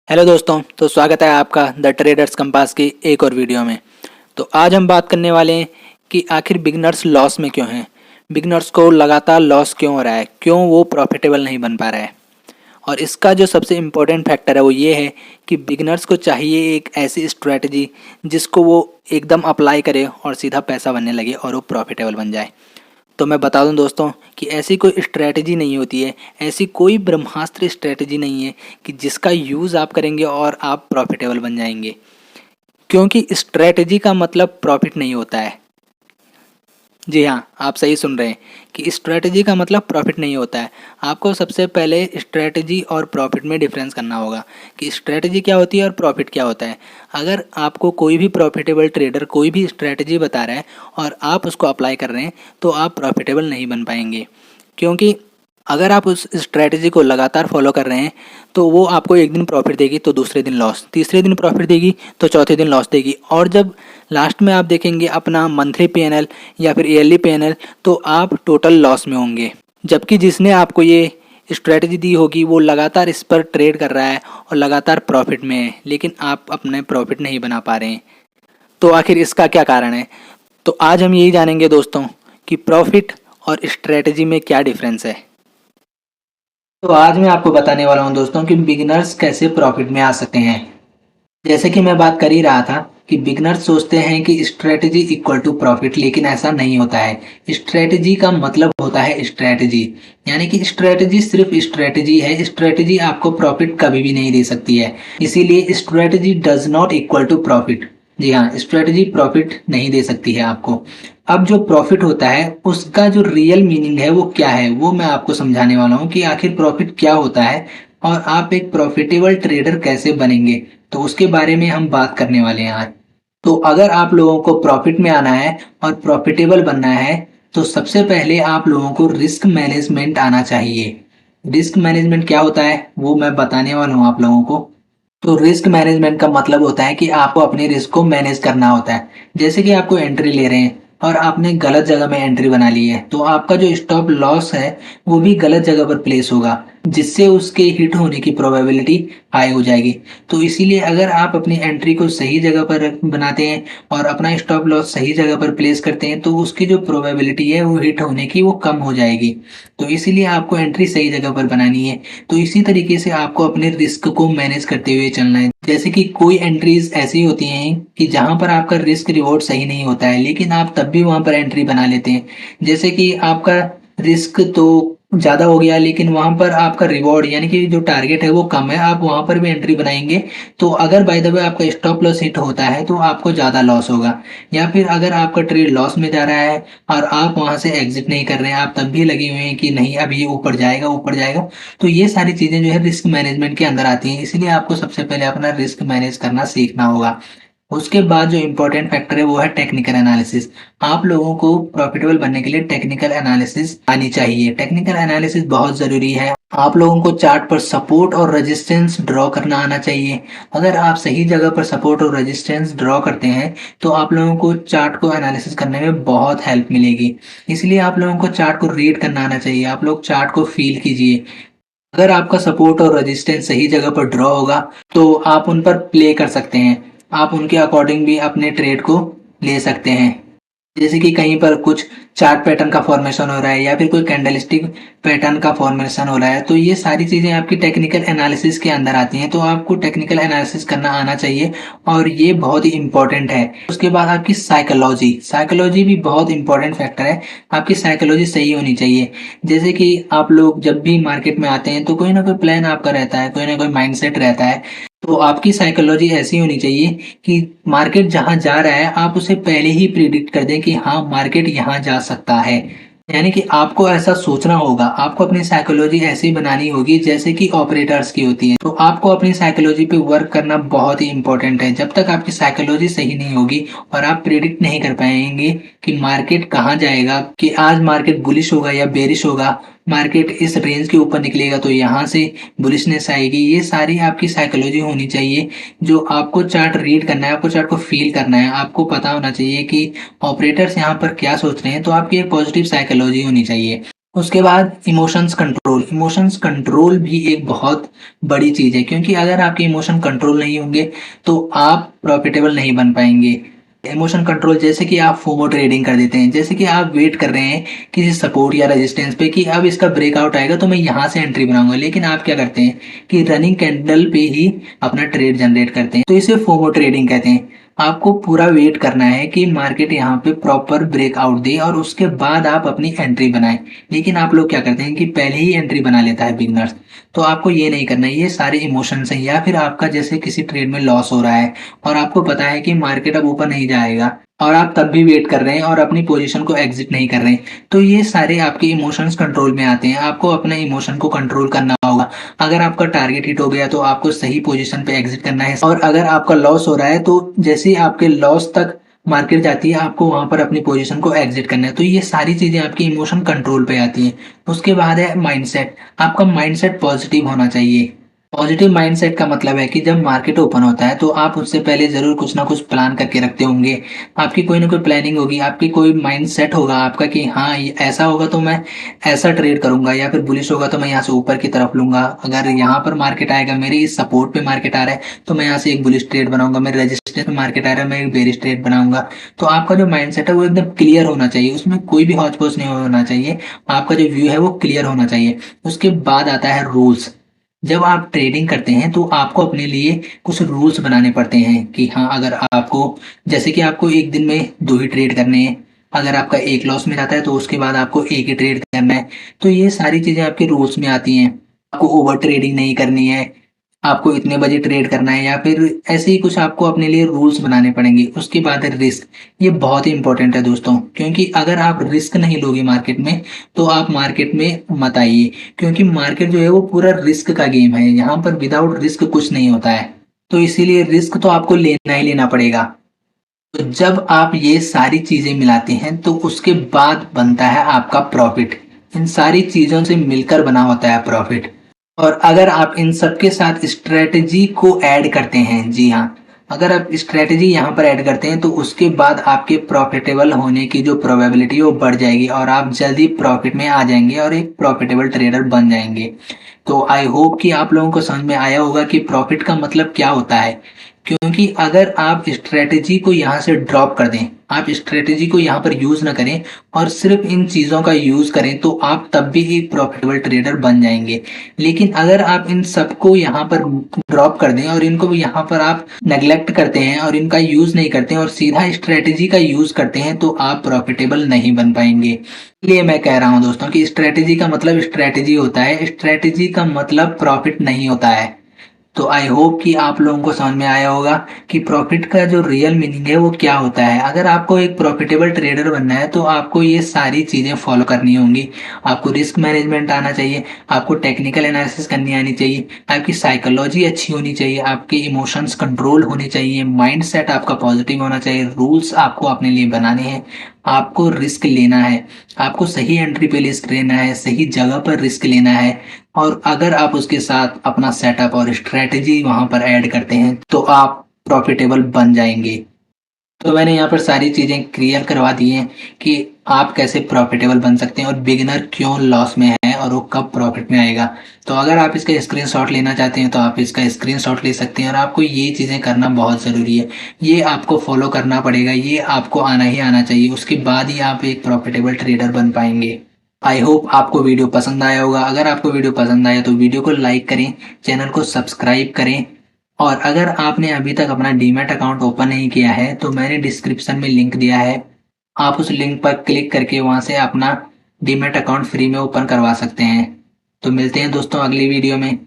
Hello दोस्तों, तो स्वागत है आपका द ट्रेडर्स कंपास की एक और वीडियो में। तो आज हम बात करने वाले हैं कि आखिर बिगनर्स लॉस में क्यों हैं, बिगनर्स को लगातार लॉस क्यों हो रहा है, क्यों वो प्रॉफिटेबल नहीं बन पा रहा है। और इसका जो सबसे इम्पोर्टेंट फैक्टर है वो ये है कि बिगनर्स को चाहिए एक ऐसी स्ट्रेटजी जिसको वो एकदम अप्लाई करे और सीधा पैसा बनने लगे और वो प्रॉफिटेबल बन जाए। तो मैं बता दूं दोस्तों कि ऐसी कोई स्ट्रैटेजी नहीं होती है, ऐसी कोई ब्रह्मास्त्र स्ट्रैटेजी नहीं है कि जिसका यूज़ आप करेंगे और आप प्रॉफिटेबल बन जाएंगे। क्योंकि स्ट्रैटेजी का मतलब प्रॉफिट नहीं होता है। जी हाँ, आप सही सुन रहे हैं कि स्ट्रैटेजी का मतलब प्रॉफिट नहीं होता है। आपको सबसे पहले स्ट्रैटेजी और प्रॉफिट में डिफरेंस करना होगा कि स्ट्रैटेजी क्या होती है और प्रॉफिट क्या होता है। अगर आपको कोई भी प्रॉफिटेबल ट्रेडर कोई भी स्ट्रैटेजी बता रहा है और आप उसको अप्लाई कर रहे हैं तो आप प्रॉफिटेबल नहीं बन पाएंगे। क्योंकि अगर आप उस स्ट्रैटेजी को लगातार फॉलो कर रहे हैं तो वो आपको एक दिन प्रॉफिट देगी तो दूसरे दिन लॉस, तीसरे दिन प्रॉफिट देगी तो चौथे दिन लॉस देगी, और जब लास्ट में आप देखेंगे अपना मंथली पीएनएल या फिर ईयरली पीएनएल तो आप टोटल लॉस में होंगे। जबकि जिसने आपको ये स्ट्रैटेजी दी होगी वो लगातार इस पर ट्रेड कर रहा है और लगातार प्रॉफिट में है, लेकिन आप अपने प्रॉफिट नहीं बना पा रहे हैं। तो आखिर इसका क्या कारण है? तो आज हम यही जानेंगे दोस्तों कि प्रॉफिट और स्ट्रैटेजी में क्या डिफरेंस है। तो आज मैं आपको बताने वाला हूं दोस्तों कि बिगिनर्स कैसे प्रॉफिट में आ सकते हैं। जैसे कि मैं बात कर ही रहा था कि बिगनर्स सोचते हैं कि स्ट्रेटजी इक्वल टू प्रॉफिट, लेकिन ऐसा नहीं होता है। स्ट्रेटजी का मतलब होता है स्ट्रेटजी, यानी कि स्ट्रेटजी सिर्फ स्ट्रेटजी है। स्ट्रेटजी आपको प्रॉफिट कभी भी नहीं दे सकती है, इसीलिए strategy does not equal to profit. जी हाँ, स्ट्रेटजी प्रॉफिट नहीं दे सकती है आपको। अब जो प्रॉफिट होता है उसका जो रियल मीनिंग है वो क्या है, वो मैं आपको समझाने वाला हूँ कि आखिर प्रॉफिट क्या होता है और आप एक प्रॉफिटेबल ट्रेडर कैसे बनेंगे। तो उसके बारे में हम बात करने वाले हैं आज। तो अगर आप लोगों को प्रॉफिट में आना है और प्रॉफिटेबल बनना है तो सबसे पहले आप लोगों को रिस्क मैनेजमेंट आना चाहिए। रिस्क मैनेजमेंट क्या होता है वो मैं बताने वाला हूँ आप लोगों को। तो रिस्क मैनेजमेंट का मतलब होता है कि आपको अपने रिस्क को मैनेज करना होता है। जैसे कि आपको एंट्री ले रहे हैं और आपने गलत जगह में एंट्री बना ली है तो आपका जो स्टॉप लॉस है वो भी गलत जगह पर प्लेस होगा, जिससे उसके हिट होने की प्रोबेबिलिटी हाई हो जाएगी। तो इसीलिए अगर आप अपनी एंट्री को सही जगह पर बनाते हैं और अपना स्टॉप लॉस सही जगह पर प्लेस करते हैं तो उसकी जो प्रोबेबिलिटी है वो हिट होने की वो कम हो जाएगी। तो इसीलिए आपको एंट्री सही जगह पर बनानी है। तो इसी तरीके से आपको अपने रिस्क को मैनेज करते हुए चलना है। जैसे कि कोई एंट्रीज ऐसी होती हैं कि जहां पर आपका रिस्क रिवॉर्ड सही नहीं होता है लेकिन आप तब भी वहां पर एंट्री बना लेते हैं। जैसे कि आपका रिस्क तो ज़्यादा हो गया लेकिन वहां पर आपका रिवॉर्ड यानी कि जो टारगेट है वो कम है, आप वहां पर भी एंट्री बनाएंगे तो अगर बाय द वे आपका स्टॉप लॉस हिट होता है तो आपको ज़्यादा लॉस होगा। या फिर अगर आपका ट्रेड लॉस में जा रहा है और आप वहां से एग्जिट नहीं कर रहे हैं, आप तब भी लगे हुए हैं कि नहीं अब ये ऊपर जाएगा ऊपर जाएगा, तो ये सारी चीज़ें जो है रिस्क मैनेजमेंट के अंदर आती हैं। इसीलिए आपको सबसे पहले अपना रिस्क मैनेज करना सीखना होगा। उसके बाद जो इम्पोर्टेंट फैक्टर है वो है टेक्निकल एनालिसिस। आप लोगों को प्रॉफिटेबल बनने के लिए टेक्निकल एनालिसिस आनी चाहिए। टेक्निकल एनालिसिस बहुत ज़रूरी है। आप लोगों को चार्ट पर सपोर्ट और रेजिस्टेंस ड्रॉ करना आना चाहिए। अगर आप सही जगह पर सपोर्ट और रेजिस्टेंस ड्रॉ करते हैं तो आप लोगों को चार्ट को एनालिसिस करने में बहुत हेल्प मिलेगी। इसलिए आप लोगों को चार्ट को रीड करना आना चाहिए। आप लोग चार्ट को फील कीजिए। अगर आपका सपोर्ट और रेजिस्टेंस सही जगह पर ड्रॉ होगा तो आप उन पर प्ले कर सकते हैं। आप उनके अकॉर्डिंग भी अपने ट्रेड को ले सकते हैं। जैसे कि कहीं पर कुछ चार्ट पैटर्न का फॉर्मेशन हो रहा है या फिर कोई कैंडलस्टिक पैटर्न का फॉर्मेशन हो रहा है तो ये सारी चीज़ें आपकी टेक्निकल एनालिसिस के अंदर आती हैं। तो आपको टेक्निकल एनालिसिस करना आना चाहिए और ये बहुत ही इंपॉर्टेंट है। उसके बाद आपकी साइकोलॉजी, साइकोलॉजी भी बहुत इंपॉर्टेंट फैक्टर है। आपकी साइकोलॉजी सही होनी चाहिए। जैसे कि आप लोग जब भी मार्केट में आते हैं तो कोई ना कोई प्लान आपका रहता है, कोई ना कोई माइंडसेट रहता है। तो आपकी साइकोलॉजी ऐसी होनी चाहिए कि मार्केट जहां जा रहा है आप उसे पहले ही प्रिडिक्ट कर दें कि हाँ मार्केट यहाँ जा सकता है। यानी कि आपको ऐसा सोचना होगा, आपको अपनी साइकोलॉजी ऐसी बनानी होगी जैसे कि ऑपरेटर्स की होती है। तो आपको अपनी साइकोलॉजी पे वर्क करना बहुत ही इंपॉर्टेंट है। जब तक आपकी साइकोलॉजी सही नहीं होगी और आप प्रिडिक्ट नहीं कर पाएंगे कि मार्केट कहाँ जाएगा, कि आज मार्केट बुलिश होगा या बेरिश होगा, मार्केट इस रेंज के ऊपर निकलेगा तो यहाँ से बुलिशनेस आएगी, ये सारी आपकी साइकोलॉजी होनी चाहिए। जो आपको चार्ट रीड करना है, आपको चार्ट को फील करना है, आपको पता होना चाहिए कि ऑपरेटर्स यहाँ पर क्या सोच रहे हैं, तो आपकी एक पॉजिटिव साइकोलॉजी होनी चाहिए। उसके बाद इमोशंस कंट्रोल भी एक बहुत बड़ी चीज़ है, क्योंकि अगर आपके इमोशन कंट्रोल नहीं होंगे तो आप प्रॉफिटेबल नहीं बन पाएंगे। इमोशन कंट्रोल जैसे कि आप फोमो ट्रेडिंग कर देते हैं, जैसे कि आप वेट कर रहे हैं किसी सपोर्ट या रेजिस्टेंस पे कि अब इसका ब्रेकआउट आएगा तो मैं यहाँ से एंट्री बनाऊंगा, लेकिन आप क्या करते हैं कि रनिंग कैंडल पे ही अपना ट्रेड जनरेट करते हैं। तो इसे फोमो ट्रेडिंग कहते हैं। आपको पूरा वेट करना है कि मार्केट यहाँ पे प्रॉपर ब्रेकआउट दे और उसके बाद आप अपनी एंट्री बनाएं। लेकिन आप लोग क्या करते हैं कि पहले ही एंट्री बना लेता है बिगनर्स। तो आपको ये नहीं करना है। ये सारे इमोशंस हैं, या फिर आपका जैसे किसी ट्रेड में लॉस हो रहा है और आपको पता है कि मार्केट अब ऊपर नहीं जाएगा और आप तब भी वेट कर रहे हैं और अपनी पोजीशन को एग्जिट नहीं कर रहे हैं, तो ये सारे आपके इमोशंस कंट्रोल में आते हैं। आपको अपने इमोशन को कंट्रोल करना होगा। अगर आपका टारगेट हिट हो गया तो आपको सही पोजीशन पे एग्जिट करना है, और अगर आपका लॉस हो रहा है तो जैसे ही आपके लॉस तक मार्केट जाती है आपको वहां पर अपनी पोजीशन को एग्जिट करना है। तो ये सारी चीजें आपकी इमोशन कंट्रोल पे आती हैं। उसके बाद है माइंडसेट। आपका माइंडसेट पॉजिटिव होना चाहिए। पॉजिटिव माइंडसेट का मतलब है कि जब मार्केट ओपन होता है तो आप उससे पहले जरूर कुछ ना कुछ प्लान करके रखते होंगे। आपकी कोई ना कोई प्लानिंग होगी, आपकी कोई माइंड सेट होगा आपका कि हाँ ये ऐसा होगा तो मैं ऐसा ट्रेड करूंगा, या फिर बुलिश होगा तो मैं यहाँ से ऊपर की तरफ लूंगा। अगर यहाँ पर मार्केट आएगा, मेरे इस सपोर्ट पे मार्केट आ रहा है तो मैं यहाँ से एक बुलिश ट्रेड बनाऊंगा, मेरे रजिस्टेंस पे मार्केट आ रहा है मैं एक बेरिश ट्रेड बनाऊंगा। तो आपका जो माइंड सेट है वो एकदम क्लियर होना चाहिए, उसमें कोई भी हौच पौच नहीं होना चाहिए। आपका जो व्यू है वो क्लियर होना चाहिए। उसके बाद आता है रूल्स। जब आप ट्रेडिंग करते हैं तो आपको अपने लिए कुछ रूल्स बनाने पड़ते हैं कि हाँ, अगर आपको जैसे कि आपको एक दिन में 2 ही ट्रेड करने हैं, अगर आपका एक लॉस में जाता है तो उसके बाद आपको एक ही ट्रेड करना है। तो ये सारी चीजें आपके रूल्स में आती हैं। आपको ओवर ट्रेडिंग नहीं करनी है, आपको इतने बजे ट्रेड करना है, या फिर ऐसे ही कुछ आपको अपने लिए रूल्स बनाने पड़ेंगे। उसके बाद है रिस्क। ये बहुत ही इंपॉर्टेंट है दोस्तों, क्योंकि अगर आप रिस्क नहीं लोगे मार्केट में तो आप मार्केट में मत आइए, क्योंकि मार्केट जो है वो पूरा रिस्क का गेम है। यहाँ पर विदाउट रिस्क कुछ नहीं होता है। तो इसीलिए रिस्क तो आपको लेना ही लेना पड़ेगा। तो जब आप ये सारी चीजें मिलाते हैं तो उसके बाद बनता है आपका प्रॉफिट। इन सारी चीजों से मिलकर बना होता है प्रॉफिट। और अगर आप इन सबके साथ स्ट्रेटजी को ऐड करते हैं, जी हाँ, अगर आप स्ट्रेटजी यहाँ पर ऐड करते हैं तो उसके बाद आपके प्रॉफिटेबल होने की जो प्रोबेबिलिटी है वो बढ़ जाएगी और आप जल्दी प्रॉफिट में आ जाएंगे और एक प्रॉफिटेबल ट्रेडर बन जाएंगे। तो आई होप कि आप लोगों को समझ में आया होगा कि प्रॉफिट का मतलब क्या होता है। क्योंकि अगर आप स्ट्रेटजी को यहाँ से ड्रॉप कर दें, आप स्ट्रेटजी को यहाँ पर यूज ना करें और सिर्फ इन चीजों का यूज करें तो आप तब भी एक प्रॉफिटेबल ट्रेडर बन जाएंगे। लेकिन अगर आप इन सबको यहाँ पर ड्रॉप कर दें और इनको भी यहाँ पर आप नेग्लेक्ट करते हैं और इनका यूज नहीं करते हैं और सीधा स्ट्रेटजी का यूज करते हैं तो आप प्रॉफिटेबल नहीं बन पाएंगे। इसलिए मैं कह रहा हूं दोस्तों कि स्ट्रेटजी का मतलब स्ट्रेटजी होता है, स्ट्रेटजी का मतलब प्रॉफिट नहीं होता है। तो आई होप कि आप लोगों को समझ में आया होगा कि प्रॉफिट का जो रियल मीनिंग है वो क्या होता है। अगर आपको एक प्रॉफिटेबल ट्रेडर बनना है तो आपको ये सारी चीजें फॉलो करनी होंगी। आपको रिस्क मैनेजमेंट आना चाहिए, आपको टेक्निकल एनालिसिस करनी आनी चाहिए, आपकी साइकोलॉजी अच्छी होनी चाहिए, आपके इमोशंस कंट्रोल होने चाहिए, माइंड सेट आपका पॉजिटिव होना चाहिए, रूल्स आपको अपने लिए बनाने हैं, आपको रिस्क लेना है, आपको सही एंट्री पे रिस्क लेना है, सही जगह पर रिस्क लेना है। और अगर आप उसके साथ अपना सेटअप और स्ट्रेटजी वहां पर ऐड करते हैं तो आप प्रॉफिटेबल बन जाएंगे। तो मैंने यहाँ पर सारी चीजें क्लियर करवा दी हैं कि आप कैसे प्रॉफिटेबल बन सकते हैं और बिगिनर क्यों लॉस में है और वो कब प्रॉफिट में आएगा। तो अगर आप इसका स्क्रीनशॉट लेना चाहते हैं तो आप इसका स्क्रीनशॉट ले सकते हैं, और आपको ये चीजें करना बहुत जरूरी है। ये आपको फॉलो करना पड़ेगा, ये आपको आना ही आना चाहिए, उसके बाद ही आप एक प्रॉफिटेबल ट्रेडर बन पाएंगे। आई होप आपको वीडियो पसंद आया होगा। अगर आपको वीडियो पसंद आया तो वीडियो को लाइक करें, चैनल को सब्सक्राइब करें, और अगर आपने अभी तक अपना डीमैट अकाउंट ओपन नहीं किया है तो मैंने डिस्क्रिप्शन में लिंक दिया है, आप उस लिंक पर क्लिक करके वहां से अपना डीमैट अकाउंट फ्री में ओपन करवा सकते हैं। तो मिलते हैं दोस्तों अगली वीडियो में।